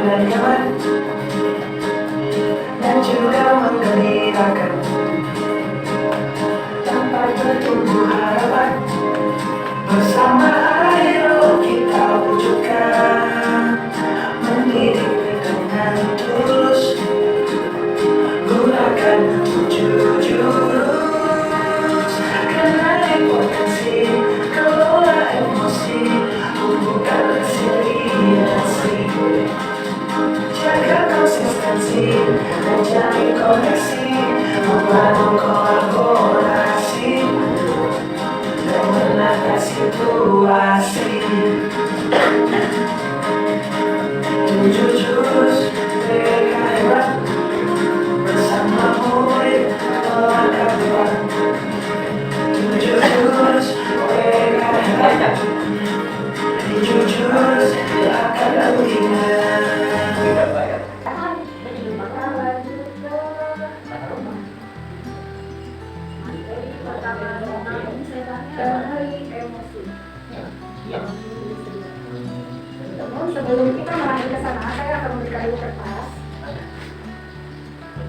dan nyaman dan juga menggembirakan tanpa bertumbuh harapan. Bersama ayo kita wujudkan, mendidik dengan tulus, gunakan 7 jurus. Kenali potensi, kelola emosi, hubungkan resiliensi, jaga konsistensi dan jalin koneksi, membangun kolaborasi dan menata situasi. 7 jurus mereka hebat, bersama murid melangkah depan. 7 jurus mereka hebat, 7 jurus akan aku ingat. Dari emosi. Namun sebelum kita melanjut ke sana, saya akan memberikan dulu kertas.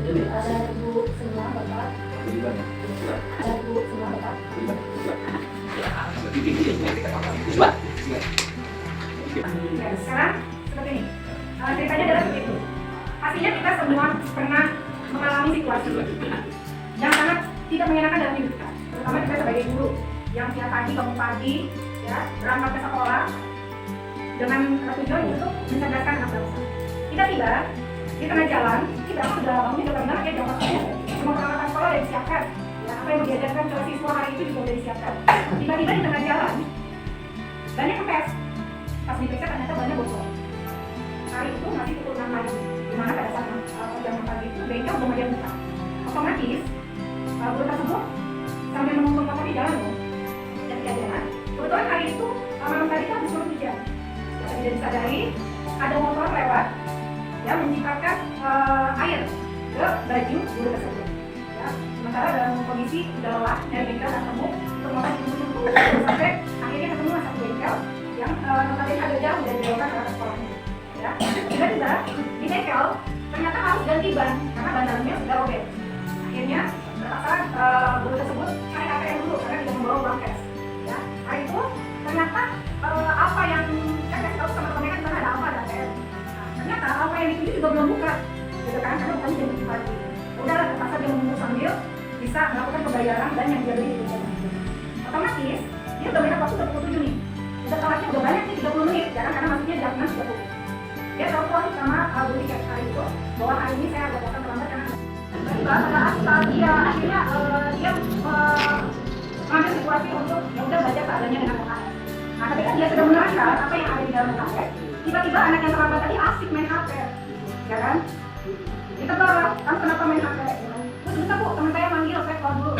Ada ibu semua bapak. Ada ibu semua bapak. Ya, sekarang seperti ini. Ceritanya adalah seperti itu. Pastinya kita semua pernah mengalami situasi yang sangat tidak menyenangkan dalam hidup kita. Terutama kita sebagai guru yang tiap pagi bangun pagi, ya, berangkat ke sekolah dengan tujuan untuk mencerdaskan anak bangsa. Tiba-tiba di tengah jalan kita sudah bangunnya sudah benar ya, jam 4 semua peralatan sekolah sudah disiapkan. Ya, apa yang diajarkan ke siswa hari itu juga sudah disiapkan. Tiba-tiba di tengah jalan banyak kempes. Pas diperiksa ternyata banyak bocor. Hari itu masih pukul 6 pagi, dimana pada saat jam 6 pagi itu bengkel belum ada yang buka. Otomatis guru tersebut sambil menunggu motor di jalan loh. Dan kejadian kebetulan hari itu malam tadi itu habis turun hujan. Ya, tidak disadari ada motor lewat, ya, menciptakan air ke baju guru tersebut. Ya, sementara dalam kondisi sudah lelah dari bengkel dan temu untuk motor ditunggu sampai akhirnya ketemu satu bengkel yang notabene agak jauh dari belokan ke arah sekolahnya. Ya, tiba-tiba di bengkel ternyata harus ganti ban karena ban dalamnya sudah robek. Akhirnya terpaksa guru tersebut cari ATM dulu karena tidak membawa uang cash. Ya, hari itu ternyata apa yang saya kasih tahu sama teman-teman kan ada apa ada ATM. Nah, ternyata apa yang dituju juga belum buka, gitu kan? Karena bukan jam 7 pagi. Udahlah, terpaksa dia menunggu sambil bisa melakukan pembayaran dan yang dia beli di jam 7. Otomatis dia udah melihat waktu udah pukul 7 nih. Udah telatnya udah banyak nih 30 menit, ya kan? Karena masuknya jam 6.30. Dia telepon sama guru tiap hari itu bahwa hari ini saya agak datang terlambat karena saat dia akhirnya dia mengambil situasi untuk ya udah baca seadanya dengan tenang. Nah, ketika dia sedang menerangkan apa yang ada di dalam HP, tiba-tiba anak yang terlambat tadi asik main HP, ya kan? Ditegur, kamu kenapa main HP? Terus sebentar bu, teman saya manggil, saya keluar dulu.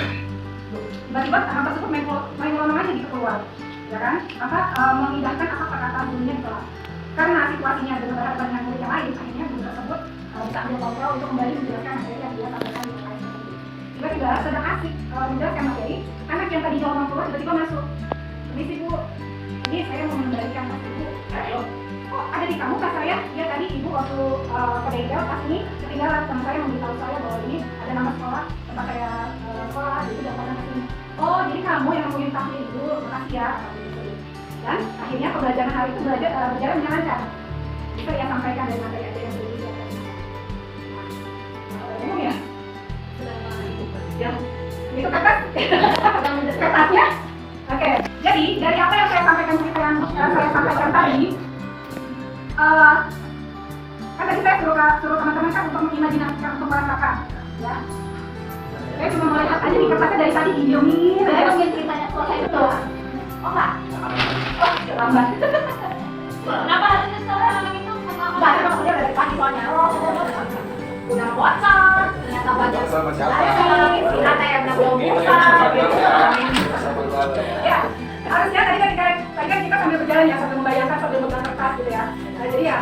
Tiba-tiba anak tersebut main lama aja gitu keluar, ya kan? Maka mengindahkan apa perkataan gurunya di kelas. Karena situasinya dengan berhadapan dengan guru yang lain, akhirnya guru tersebut bisa ambil kontrol untuk kembali menjelaskan materi yang dia sampaikan di kelas tersebut. Tiba-tiba sedang asik menjelaskan materi, anak yang tadi jauh mau keluar tiba-tiba masuk. Permisi bu, ini saya mau mengembalikan tas ibu. Oh, ada di kamu kak saya? Ya tadi ibu waktu ke bengkel pas ini ketinggalan, teman saya memberitahu saya bahwa ini ada nama sekolah tempat saya sekolah, jadi udah pernah kesini. Oh, jadi kamu yang nemuin tasnya ibu, makasih ya. Dan akhirnya pembelajaran hari itu berjalan menyenangkan. Itu yang sampaikan dari materi yang sudah disiapkan. Umum ya? Ya, itu kertasnya. Oke, jadi dari apa yang saya sampaikan tadi, kan tadi saya suruh teman-teman kan untuk mengimajinasikan, untuk merasakan, ya. Saya cuma melihat aja di kertasnya dari tadi didiemin. Saya ingin ceritanya soal itu. Oh enggak? Oh, lambat. Kenapa hatinya sekarang anak itu? Enggak, emang udah dari pagi soalnya. Udah WhatsApp, ternyata banyak ATM belum buka. Ya, harusnya tadi kan kita sambil berjalan ya, sambil membayangkan, sambil megang kertas gitu ya. Nah, jadi ya,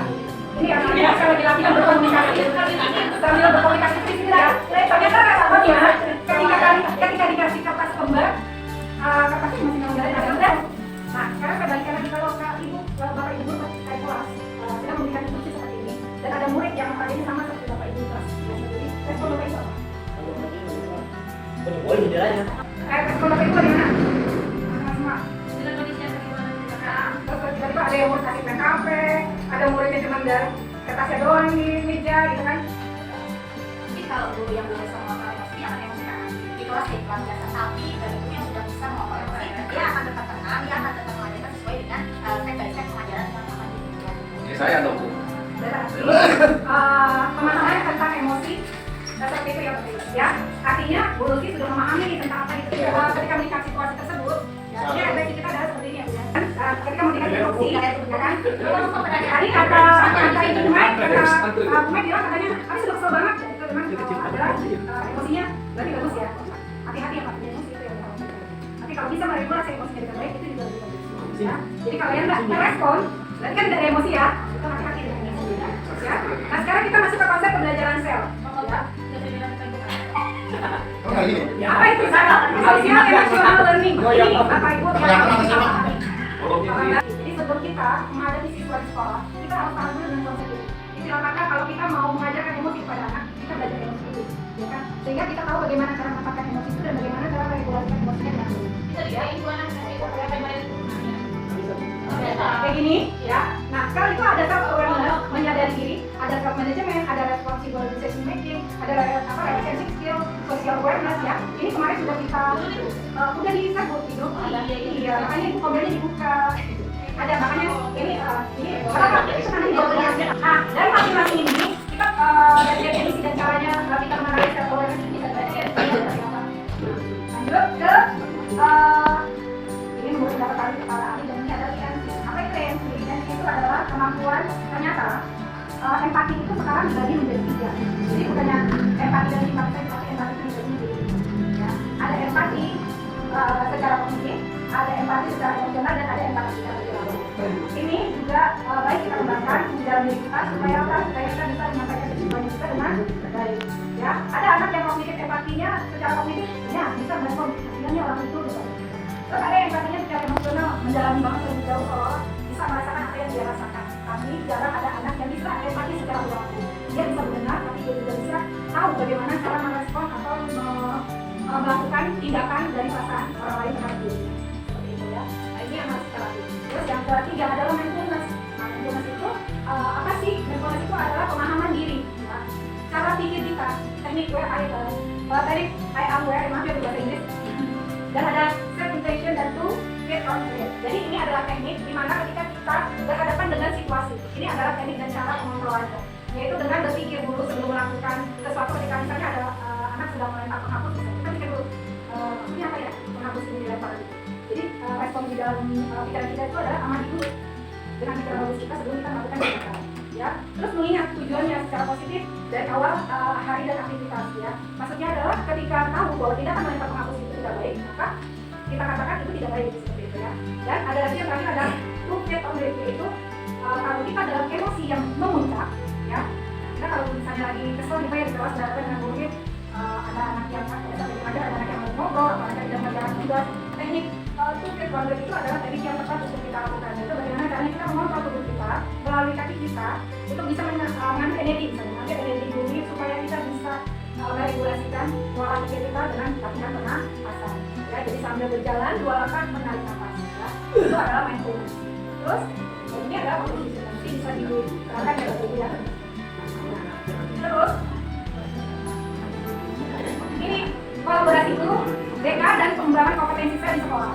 ini yang saya lagi latihan berkomunikasi. Sambil berkomunikasi di sini ya. Ternyata responnya ketika dikasih kertas kembar, kertasnya masih nggak. Nah, sekarang saya balikan lagi kalau ibu, bapak ibu terkait kelas sedang memberikan instruksi seperti ini. Dan Jendelanya. Respon Bapak Ibu bagaimana? Semua. Terus tiba-tiba ada yang mau kasih pen kafe, ada muridnya cuma dari kertasnya doang di meja gitu kan. Tapi kalau guru yang belum bisa mengoper emosi, akan emosi kan? Itu pasti pelan biasa. Tapi bagi guru yang sudah bisa mengoper emosi, dia akan tetap tenang, dia akan tetap mengajarkan sesuai dengan step by step pengajaran yang akan diberikan. Ini saya atau Bu? Pemahaman tentang emosi seperti itu ya. Artinya Bu Lucy sudah memahami tentang apa itu ketika melihat situasi tersebut. Ya, basic kita adalah seperti ini ya. Ketika melihat emosi, ya kan? Tadi kata Ibu Mai, Bu Mai bilang katanya, aku sudah kesel banget. Itu memang adalah emosinya berarti bagus ya. Hati-hati ya Pak, emosi itu ya. Tapi kalau bisa meregulasi emosinya dengan baik, itu juga lebih bagus. Ya. Jadi kalau yang nggak merespon, berarti kan tidak ada emosi ya. Itu hati-hati dengan emosi. Ya. Nah sekarang kita masuk ke konsep pembelajaran sel. Ya. Apa itu social emotional learning? Ini Bapak Ibu jadi sebelum kita menghadapi siswa di sekolah, kita harus paham dulu dengan konsep ini. Istilah kata kalau kita mau mengajarkan emosi kepada anak, kita belajar emosi dulu, ya kan? Sehingga kita tahu bagaimana cara menempatkan emosi itu dan bagaimana cara meregulasikan emosinya dengan baik. Bisa diain buat anak Kayak gini, ya. Nah, sekarang itu ada self awareness, menyadari diri, ada self management, ada responsible decision making, ada relationship skill, social awareness ya. Ini kemarin sudah kita udah disebut gitu. Iya, makanya itu kombennya dibuka. Ada makanya ini nah, dari masing-masing ini kita dari definisi dan caranya kita mengenai self awareness ini bisa belajar seperti apa. Lanjut ke ini menurut pendapat ahli kepala ahli dan ini adalah INC. Apa itu INC? INC itu adalah kemampuan ternyata empati itu sekarang dibagi menjadi 3. Jadi bukannya empati dan simpati, tapi empati itu dibagi menjadi 3. Ya. Ada empati secara kognitif, ada empati secara emosional dan ada empati secara perilaku. Ini juga baik kita kembangkan di dalam diri kita supaya kita bisa menyampaikan kesimpulan kita dengan baik. Ya, ada anak yang kognitif empatinya secara kognitif, ya bisa merespon hasilnya orang itu. Terus ada yang empatinya secara emosional mendalami banget lebih jauh seolah bisa merasakan apa yang dia rasakan. Tapi jarang ada anak yang bisa empati secara perilaku. Dia bisa mendengar, tapi dia juga bisa tahu bagaimana cara merespon atau melakukan tindakan dari perasaan orang lain terhadap dirinya. Seperti itu ya. Nah, ini yang harus kita lakukan. Terus yang ketiga adalah mindfulness. Nah, mindfulness itu apa sih? Mindfulness itu adalah pemahaman diri. Nah, cara pikir kita, teknik where tadi I am where, maaf ya bahasa Inggris. Dan ada self intention dan to get on it. Jadi ini adalah teknik di mana ketika kita berhadapan dengan situasi. Ini adalah teknik dan cara pengontrolannya. Yaitu dengan berpikir dulu sebelum melakukan sesuatu. Ketika misalnya ada anak sedang melempar penghapus, kita pikir dulu, ini apa ya penghapus ini dilempar. Jadi respon di dalam pikiran kita itu adalah amati dulu dengan pikiran bagus kita sebelum kita melakukan tindakan. Ya, terus mengingat tujuannya secara positif dari awal hari dan aktivitas ya. Maksudnya adalah ketika tahu bahwa tindakan melempar penghapus itu tidak baik, maka kita katakan itu tidak baik seperti itu ya. Dan ada lagi yang terakhir ada to get on with, yaitu kalau kita dalam emosi yang memuncak ya. Kita kalau misalnya lagi kesel nih ya di kelas berhadapan dengan mungkin ada anak yang ada anak yang ngobrol, atau anak yang mengerjakan tugas. Teknik to get on with itu adalah teknik yang tepat untuk kita lakukan. Itu bagaimana caranya kita mengontrol tubuh kita melalui kaki kita untuk bisa mengambil energi, misalnya mengambil energi bumi supaya kita bisa meregulasikan pola pikir kita dengan latihan pernapasan. Ya, jadi sambil berjalan 2 langkah menarik nafas. Ya. Itu adalah mindfulness. Terus ini adalah kondisi bisa diterapkan ya Bapak Ibu ya. Terus ini kolaborasi guru, DK dan pengembangan kompetensi saya di sekolah.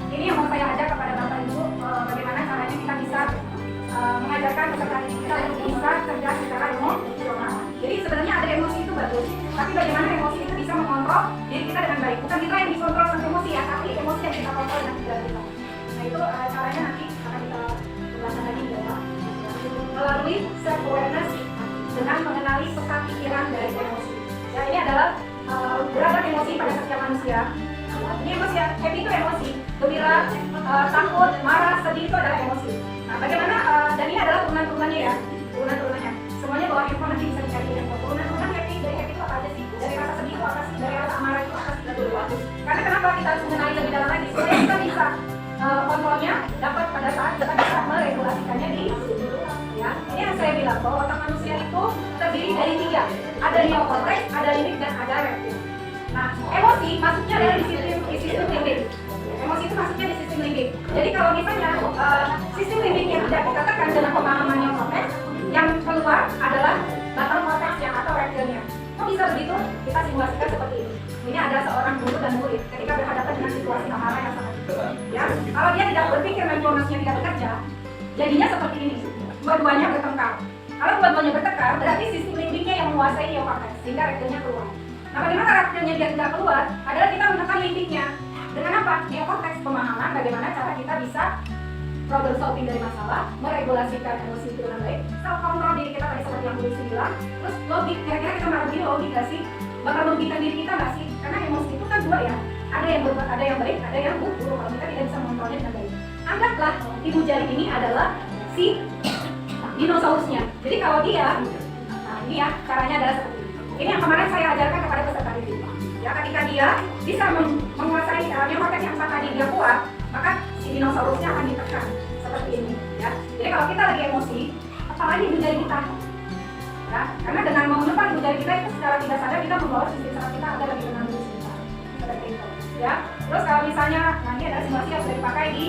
Ini yang mau saya ajak kepada Bapak Ibu bagaimana caranya kita bisa mengajarkan peserta didik kita untuk bisa cerdas secara emosional. Jadi sebenarnya ada emosi itu bagus, tapi bagaimana emosi itu bisa mengontrol diri kita dengan baik. Bukan kita yang dikontrol sama emosi ya, tapi emosi yang kita kontrol dengan pikiran kita. Nah itu caranya nanti akan kita jelaskan lagi ya. Melalui self awareness dengan mengenali peta pikiran dari emosi. Ya ini adalah beragam emosi pada setiap manusia. Ini emosi ya, happy itu emosi, gembira, takut, marah, sedih itu adalah emosi. Nah, bagaimana dan ini adalah turunan-turunannya ya, turunan-turunannya. Semuanya bawa handphone nanti bisa dicari handphone. Turunan-turunan happy dari happy itu apa aja sih? Dari rasa sedih itu apa sih? Dari rasa amarah itu apa sih? Karena kenapa kita harus mengenali lebih dalam lagi? Supaya kita bisa kontrolnya dapat pada saat kita bisa meregulasikannya di ya. Ini yang saya bilang bahwa otak manusia itu terdiri dari 3. Ada neokortex, ada limbik dan ada reptil. Nah, emosi masuknya adalah di sistem limbik. Emosi itu masuknya di sistem limbik. Jadi kalau misalnya sistem limbiknya tidak kita tekan dengan pemahaman yang kompleks, yang keluar adalah batang korteksnya atau reptilnya. Kok bisa begitu? Kita simulasikan seperti ini. Ini ada seorang guru dan murid ketika berhadapan dengan situasi amarah yang sangat berat. Ya, kalau dia tidak berpikir mindfulness-nya tidak bekerja, jadinya seperti ini. Dua-duanya bertengkar. Kalau dua-duanya bertengkar, berarti sistem limbiknya yang menguasai neokorteks sehingga reptilnya keluar. Nah, bagaimana reptilnya dia tidak keluar? Adalah kita menekan limbiknya. Dengan apa? Neokorteks, pemahaman bagaimana cara kita bisa problem solving dari masalah, meregulasikan emosi itu dengan baik, self control diri kita tadi seperti yang Bu Isi bilang, terus logik, kira-kira kita melakukan logik gak sih? Bakal merugikan diri kita gak sih? Karena emosi itu kan dua ya, ada yang berbuat, ada yang baik, ada yang buruk. Kalau kita tidak bisa mengontrolnya dengan baik. Anggaplah ibu jari ini adalah si dinosaurusnya. Jadi kalau dia, nah ini ya caranya adalah seperti ini. Ini yang kemarin saya ajarkan kepada peserta didik. Ya, ketika dia bisa menguasai neokorteks yang 4 tadi dia kuat, maka si dinosaurusnya akan ditekan seperti ini. Ya, jadi kalau kita lagi emosi, apalagi ibu jari kita. Ya, karena dengan menekan ibu jari kita itu secara tidak sadar kita membawa sistem saraf kita agar lebih tenang dulu seperti itu. Ya, terus kalau misalnya nanti ada simulasi yang sudah dipakai di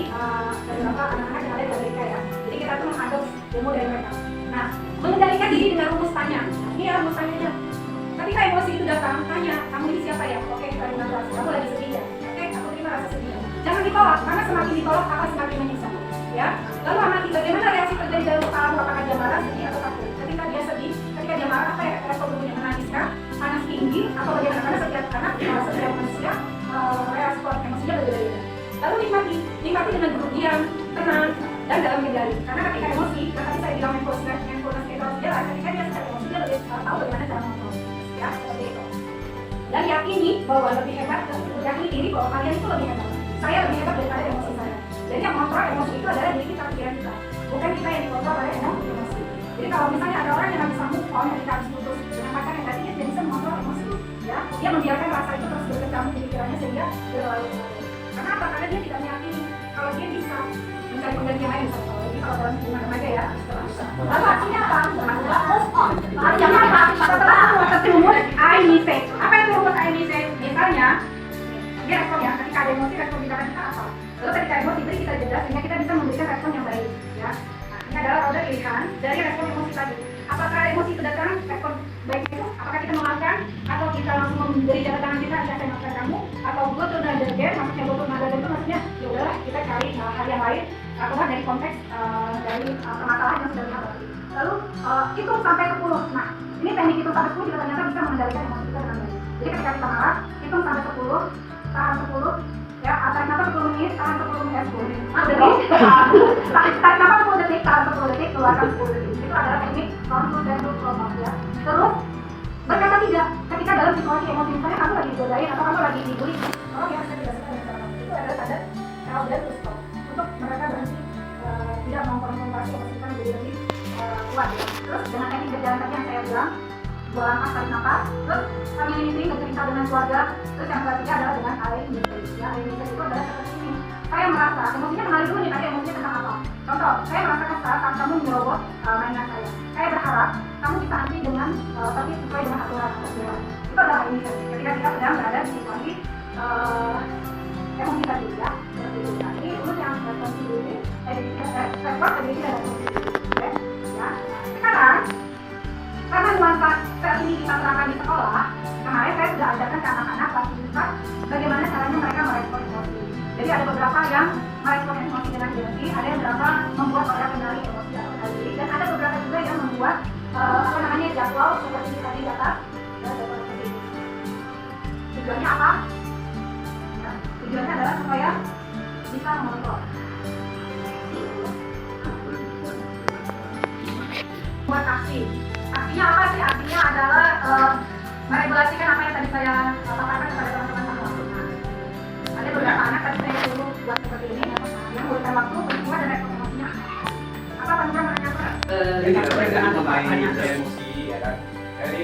beberapa anak-anak yang ada di Amerika ya. Jadi kita tuh mengadopsi ilmu dari mereka. Nah, mengendalikan diri dengan rumus tanya. Ini ya rumus tanyanya. Ketika emosi itu datang, tanya, kamu ini siapa ya? Oke, kita dengar kamu lagi sedih ya? Oke, aku terima rasa sedih. Jangan ditolak, karena semakin ditolak akan semakin menyiksa. Ya, lalu amati bagaimana reaksi terjadi dalam kepalamu, apakah dia marah, sedih atau takut? Ketika dia sedih, ketika dia marah, apa ya? Respon tubuhnya menangiskah, panas tinggi, atau bagaimana? Karena setiap manusia respon emosinya berbeda-beda. Lalu nikmati dengan duduk diam, tenang, dan dalam kendali. Karena ketika emosi, yang tadi saya bilang mindfulness itu harus jalan. Ketika dia sedang emosi, dia lebih tahu bagaimana cara mengontrol. Ya, seperti itu. Dan yakini bahwa lebih hebat, yakini diri bahwa kalian itu lebih hebat. Saya lebih hebat daripada emosi saya. Jadi yang mengontrol emosi itu adalah diri kita, pikiran kita, bukan kita yang dikontrol oleh emosi. Jadi kalau misalnya ada orang yang bisa move on, ketika habis putus dengan pacar yang tadi, dia bisa mengontrol emosi. Ya, dia membiarkan rasa itu terus berkecamuk di pikirannya sehingga berlalu. Karena apa? Karena dia tidak meyakini kalau dia bisa mencari pengganti yang lain. Kalau dalam hubungan remaja ya, lalu artinya apa? Artinya apa? Setelah proses rumus I mistake. Apa itu rumus I mistake? Misalnya, dia respon ya, ketika ada emosi, respon tindakan kita apa? Lalu ketika emosi beri kita jeda sehingga kita bisa memberikan respon yang baik. Ya, nah, ini adalah roda pilihan dari respon emosi tadi. Apakah emosi itu datang, respon baik itu? Apakah kita memaafkan? Atau kita langsung memberi jabat tangan kita, saya maafkan kamu? Atau go to another game, maksudnya go to another game itu maksudnya ya udahlah kita cari hal yang lain keluar dari konteks dari permasalahan yang sudah dihadapi. Lalu hitung sampai 10. Nah, ini teknik hitung sampai 10 juga ternyata bisa mengendalikan emosi kita dengan baik. Jadi ketika kita marah, hitung sampai 10, tahan 10, ya, tarik nafas 10 menit, tahan 10 menit, 10 menit. Tarik nafas 10 detik, tahan 10 detik, keluarkan 10 detik. Itu adalah teknik count to 10 to 12 ya. Terus berkata tidak ketika dalam situasi emosi, misalnya kamu lagi digodain atau kamu lagi dibully, oh ya saya tidak suka dengan cara kamu. Itu adalah tanda count dan to stop untuk mereka berhenti tidak mengkonfrontasi emosi kita menjadi lebih kuat ya. Terus dengan teknik berjalan kaki yang saya bilang, 2 langkah tarik nafas, terus family meeting, bercerita dengan keluarga, terus yang ketiga adalah dengan air misteri. Ya, air misteri itu adalah seperti ini. Saya merasa, emosinya kenali dulu nih, tadi emosinya tentang apa? Contoh, saya merasakan saat kamu menyerobot mainan saya. Saya berharap kamu bisa anti dengan tapi sesuai dengan aturan atau dewan. Itu adalah air misteri. Ketika kita sedang berada di situasi emosi tadi ya. Nah, ini urut yang responsibility, responsibility dan responsibility. Ya, sekarang karena nuansa sel ini kita terapkan di sekolah, kemarin saya sudah ajarkan ke anak-anak kelas 4 bagaimana caranya mereka merespon emosi. Jadi ada beberapa yang merespon emosi dengan diri, ada yang beberapa membuat orang kendali emosi atau kendali diri, dan ada beberapa juga yang membuat jadwal seperti tadi data dan seperti ini. Tujuannya apa? Ya, tujuannya adalah supaya bisa mengontrol. Buat aksi. Artinya apa sih? Artinya adalah meregulasikan apa yang tadi saya paparkan kepada teman-teman sama waktu. Ada beberapa anak tadi saya suruh buat seperti ini, yang memberikan waktu, peristiwa dan respon emosinya. Apa teman-teman menanya apa? Jadi kita mengenai emosi, ya kan? Jadi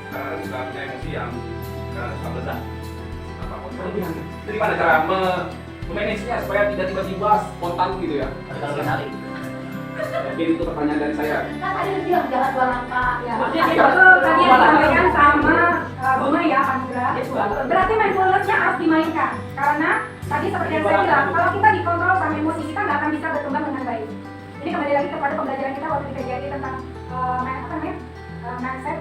sekarang sudah punya emosi yang suka meledak. Jadi pada cara memanagenya supaya tidak tiba-tiba spontan gitu ya. Mungkin itu pertanyaan dari saya. Kan tadi udah bilang jalan 2 langkah ya. Itu tadi yang disampaikan sama Bunga ya, Pak Nura. Berarti mindfulness-nya harus dimainkan. Karena tadi seperti yang saya bilang, kalau kita dikontrol sama emosi kita nggak akan bisa berkembang dengan baik. Ini kembali lagi kepada pembelajaran kita waktu di PGRI tentang mindset,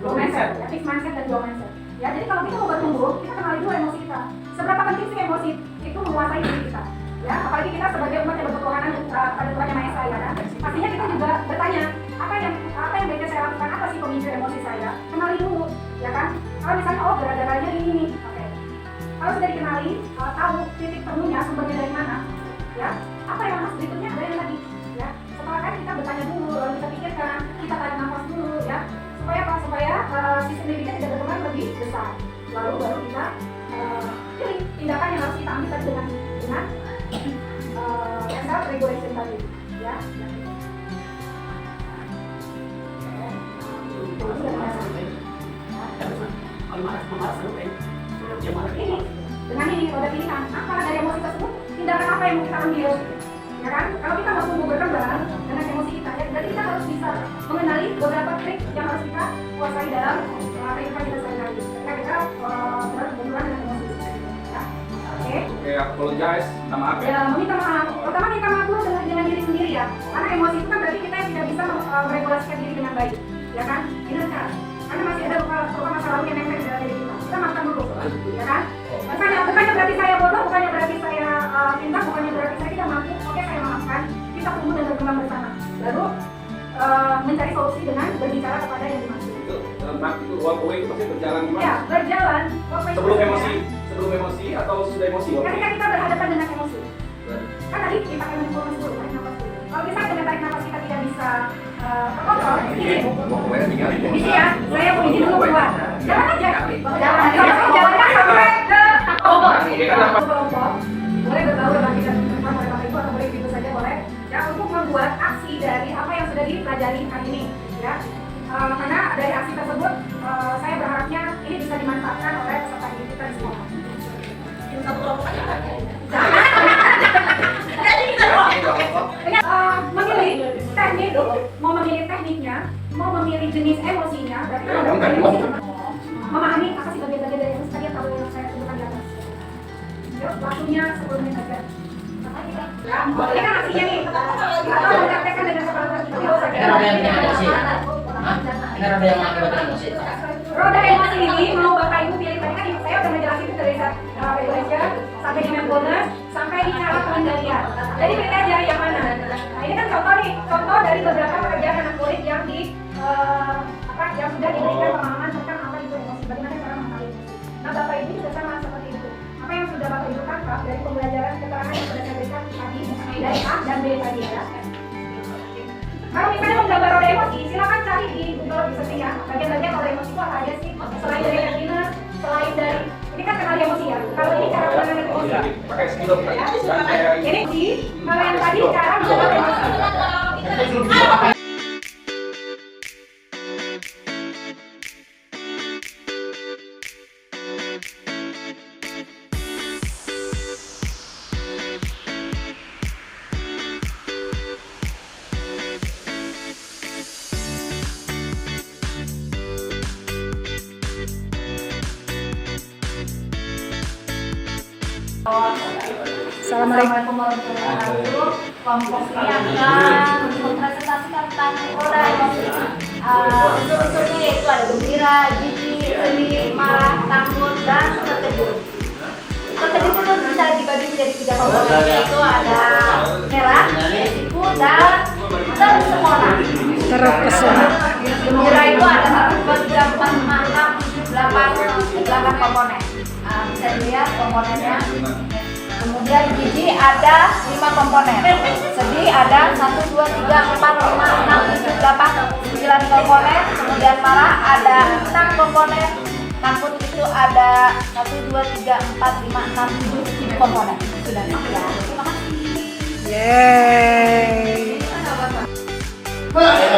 low mindset, ya, fixed mindset dan low mindset. Ya, jadi kalau kita mau bertumbuh, kita kenali dulu emosi kita. Seberapa penting sih emosi itu menguasai diri kita? Ya, apalagi kita sebagai umat yang berketuhanan pada Tuhan Yang Maha Esa, ya kan? Pastinya kita juga bertanya, apa yang baiknya saya lakukan? Apa sih pemicu emosi saya? Kenali dulu, ya kan? Kalau misalnya gara-garanya ini nih, oke. Kalau sudah dikenali, tahu titik temunya, sumbernya dari mana, ya? Apa yang harus berikutnya ada yang lagi, ya? Setelah kan kita bertanya dulu, lalu kita pikirkan, kita tarik nafas dulu, ya? Supaya apa? Supaya sistem diri kita tidak berkembang lebih besar. Lalu baru kita pilih tindakan yang harus kita ambil tadi dengan self regulation tadi, ya. Dengan ini roda pilihan, apa dari emosi tersebut, tindakan apa yang mau kita ambil, ya kan? Kalau kita mau tumbuh berkembang dengan emosi kita, ya, berarti kita harus bisa mengenali beberapa trik yang harus kita kuasai dalam kehidupan kita sehari-hari. Ketika kita berhubungan dengan emosi, ya. Oke, apologize, minta maaf ya. Ya, meminta maaf. Pertama minta maaf dulu dengan diri sendiri ya. Karena emosi itu kan berarti kita yang tidak bisa meregulasikan diri dengan baik, ya kan? Ini kan. Karena masih ada luka masa lalu yang nempel di dalam diri kita. Kita maafkan dulu, ya kan? Bukannya berarti saya bodoh, bukannya berarti saya pintar, bukannya berarti saya tidak mampu. Oke, saya maafkan. Kita tumbuh dan berkembang bersama. Lalu mencari solusi dengan berbicara kepada yang dimaksud. Itu walk away itu pasti berjalan gimana? Ya, berjalan. Sebelum emosi atau sudah emosi? Ketika kita berhadapan dengan emosi. Kan tadi dipakai mindfulness dulu, tarik nafas dulu. Kalau misalnya dengan tarik nafas kita tidak bisa terkontrol, ini ya, saya mau izin dulu keluar. Jalan aja, jalankan sampai ke kelompok. Boleh berbaur dengan kita oleh Bapak Ibu atau boleh begitu saja boleh. Ya, untuk membuat aksi dari apa yang sudah dipelajari hari ini, ya. Karena dari aksi tersebut, saya berharapnya ini bisa dimanfaatkan oleh peserta didik kita di sekolah. Memilih teknik, mau memilih tekniknya, mau memilih jenis emosinya, berarti kan ada emosi. Memahami apa sih bagian-bagian dari emosi tadi atau yang saya sebutkan di atas. Yuk, waktunya 10 menit saja. Ini kan aksinya nih, atau mempraktekkan dengan kepala kita. Ini roda yang mengakibatkan emosi. Roda emosi ini mau Bapak Ibu pilih, tadi kan saya udah ngejelasin itu dari regulation sampai di mindfulness sampai di cara pengendalian. Jadi pilih aja yang mana. Nah, ini kan contoh nih, contoh dari beberapa pekerjaan anak murid yang yang sudah diberikan pemahaman tentang apa itu emosi, bagaimana cara mengenali emosi. Nah, Bapak Ibu juga sama seperti itu. Apa yang sudah Bapak Ibu tangkap dari pembelajaran keterangan yang sudah saya berikan tadi dari A dan B tadi, ya. Kalau misalnya menggambar roda emosi, silakan cari di Google searching ya. Bagian-bagian roda emosi itu apa aja sih? Selain dari happiness, selain dari ini kan kenal emosi ya. Kalau ini cara mengenali emosi. Pakai skill Ini sih, kalau yang tadi cara mengenali emosi. Assalamualaikum warahmatullahi wabarakatuh. Kelompok ini akan mempresentasikan tentang roda emosi. Unsur-unsurnya yaitu ada gembira, jijik, sedih, marah, takut, dan tertegun. Tertegun itu bisa dibagi menjadi 3 komponen, yaitu ada merah, resiko, dan terpesona. Gembira itu ada 1, 2, 3, 4, 5, 6, 7, 8 komponen. Bisa dilihat komponennya. Kemudian jijik ada 5 komponen. Sedih ada 1, 2, 3, 4, 5, 6, 7, 8, 9 komponen. Kemudian marah ada 6 komponen. Takut itu ada 1, 2, 3, 4, 5, 6, 7 komponen. Sudah ya. Terima kasih. Yeay.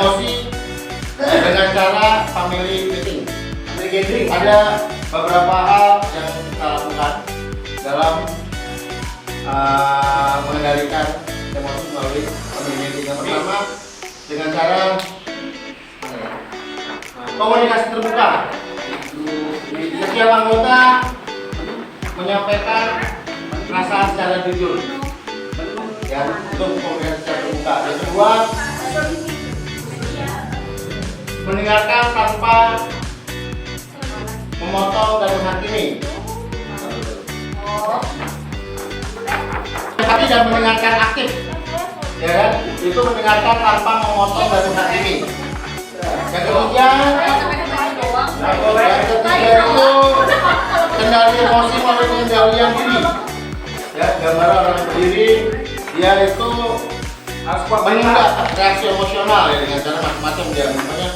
Emosi dengan cara family meeting. Ada beberapa hal yang kita lakukan dalam mengendalikan emosi melalui family meeting. Yang pertama dengan cara komunikasi terbuka. setiap anggota menyampaikan perasaan secara jujur. Ya, untuk komunikasi secara terbuka. Yang kedua, mendengarkan tanpa memotong dan menghakimi. Tapi dan mendengarkan aktif, ya kan? Itu mendengarkan tanpa memotong dan menghakimi. Yang ketiga itu kendali emosi melalui pengendalian diri. Ya, gambar orang berdiri, dia itu Harus kuat menunda reaksi emosional ya dengan cara macam-macam dia, misalnya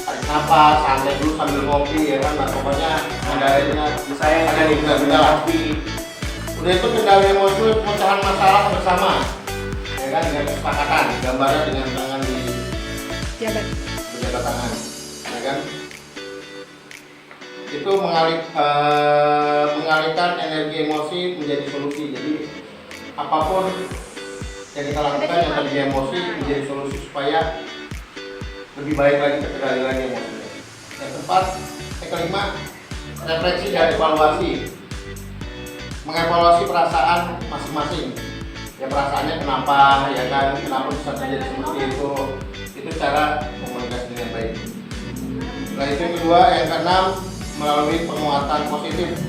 tarik nafas, santai dulu sambil ngopi ya kan, nah, pokoknya kendalinya saya ada di benda api. Udah itu kendali emosi pemecahan masalah bersama, ya kan, dengan kesepakatan, gambarnya dengan tangan di Jabat. berjabat tangan, ya kan. Itu mengalihkan energi emosi menjadi solusi. Jadi apapun yang kita lakukan yang tadinya emosi menjadi solusi supaya lebih baik lagi terkendali emosinya. Yang keempat, yang kelima, refleksi dan evaluasi. Mengevaluasi perasaan masing-masing. Ya perasaannya kenapa, ya kan, kenapa bisa terjadi seperti itu. Itu cara komunikasi dengan baik. Setelah itu yang kedua, yang keenam, melalui penguatan positif,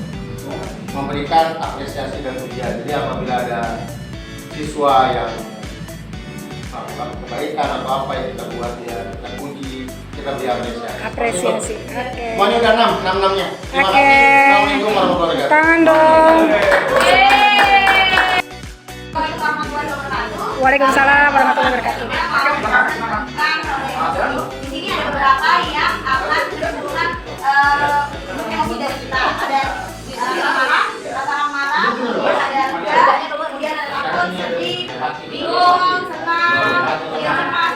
memberikan apresiasi dan pujian. Jadi apabila ada siswa yang melakukan kebaikan atau apa yang kita buat, ya kita puji, kita beri apresiasi. Apresiasi. Oke. Semuanya udah 6-nya. Terima Oke. kasih. Assalamualaikum warahmatullahi wabarakatuh. Tangan dong. Waalaikumsalam warahmatullahi wabarakatuh. Di sini ada beberapa yang akan menunjukkan emosi dari kita. Ada marah, kemudian ada lega, kemudian ada takut, sedih, bingung, senang, cemas.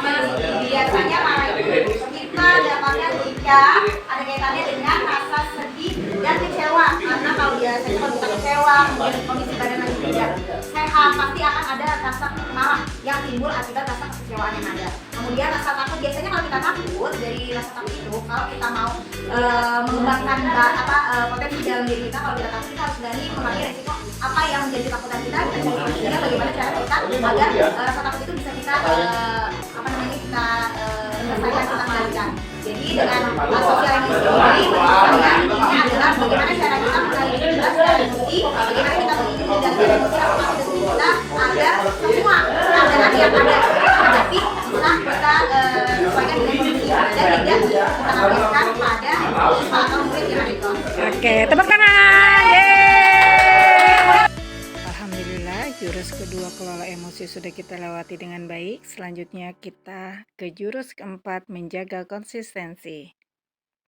Biasanya marah itu kita dapatkan jika ada kaitannya dengan rasa sedih dan kecewa. Karena kalau biasanya kalau kita kecewa, kemudian kondisi badan lagi tidak sehat, pasti akan ada rasa marah yang timbul akibat rasa kekecewaan yang ada. Kemudian rasa takut, biasanya kalau kita takut, dari rasa takut itu kalau kita mau mengembangkan potensi dalam diri kita, kalau kita takut kita harus berani mengambil resiko apa yang menjadi ketakutan kita cari solusinya bagaimana cara kita agar rasa takut itu bisa kita selesaikan, kita kendalikan. Jadi dengan sosial emosi ini adalah bagaimana cara kita mengendalikan emosi, bagaimana kita mengendalikan emosi apa yang ada di kita agar semua keadaan yang ada hadapi bisa kita sesuaikan dengan kondisi dan tidak kita habiskan pada siswa atau murid yang ada di kelas. Oke, tepuk tangan. Yeay. Alhamdulillah, jurus kedua kelola emosi sudah kita lewati dengan baik. Selanjutnya kita ke jurus keempat, menjaga konsistensi.